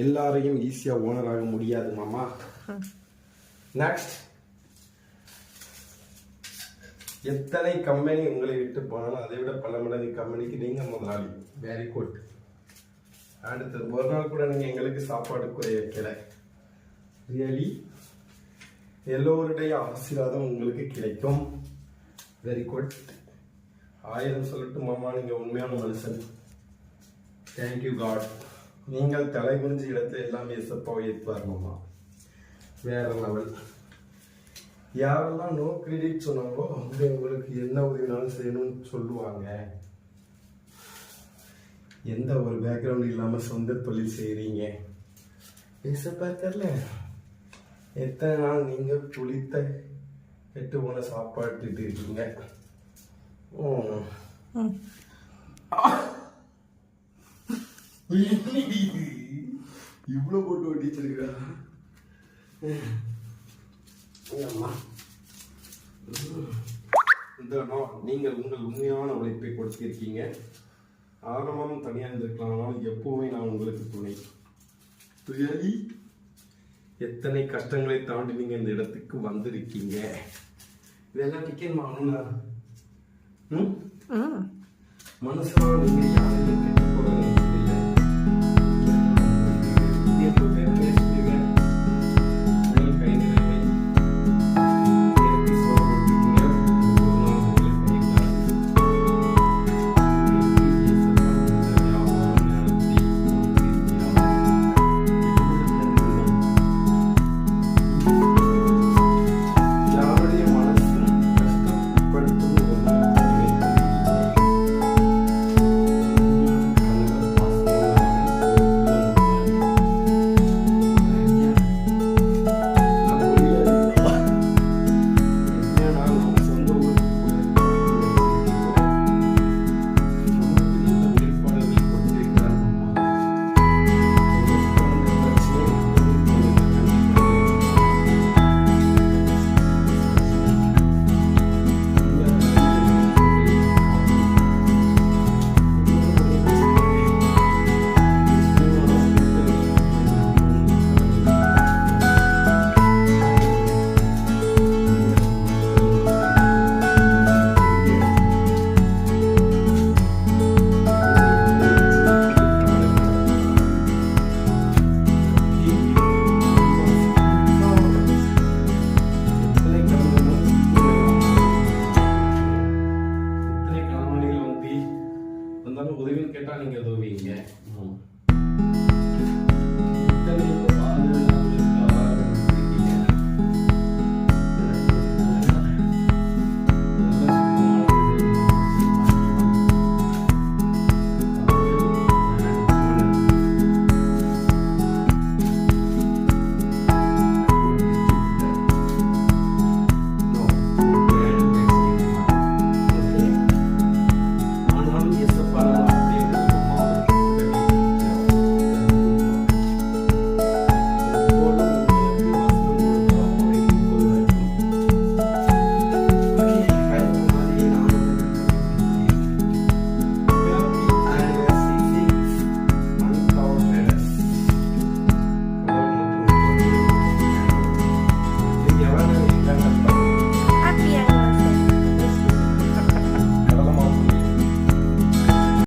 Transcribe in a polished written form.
எல்லாரையும் ஈஸியா ஓனர் ஆக முடியாது மாமா. நெக்ஸ்ட், எத்தனை கம்பெனி உங்களை விட்டு போனாலும் அதை விட பல மடங்கு கம்பெனிக்கு நீங்க முதலாளி. Very good. அடுத்தது, ஒரு நாள் கூட நீங்க எங்களுக்கு சாப்பாடு குறைய வைக்கல. ரியலி எல்லோருடைய ஆசீர்வாதம் உங்களுக்கு கிடைக்கும். Very good. 1000 சொல்லட்டும் மாமா, நீங்க உண்மையான மனுஷன். Thank you God. நீங்கள் தலை குனிஞ்ச இடத்துல எல்லாம் எசப்பாவை ஏற்றுவார் மாமா. வேற லெவல். யாரெல்லாம் நோ கிரெடிட் சொன்னாங்களோ அவங்க உங்களுக்கு என்ன உதவினாலும் செய்யணும்னு சொல்லுவாங்க. எந்த ஒரு பேக்ரவுண்ட் இல்லாம சொந்த தொழில் செய்யறீங்க. ஏசப்பா தெரியல எத்தனை நாள் நீங்க புளித்த கெட்டு போன சாப்பாட்டுட்டு இருக்கீங்க. இவ்வளவு போட்டு ஒட்டிச்சிருக்கா. நீங்கள் உங்கள் உண்மையான உழைப்பை கொடுத்திருக்கீங்க. ஆரம்பம் தனியாக இருந்திருக்கலாம், ஆனால் எப்பவுமே நான் உங்களுக்கு துணை. ரியலி எத்தனை கஷ்டங்களை தாண்டி நீங்க இந்த இடத்துக்கு வந்திருக்கீங்க. இதெல்லாம் டிக்கெட் வாங்கணும்னா மனசுல நீங்க யாரையும் கெட்டு போக இல்லை. உதவின்னு கேட்டா நீங்க உதவுவீங்க.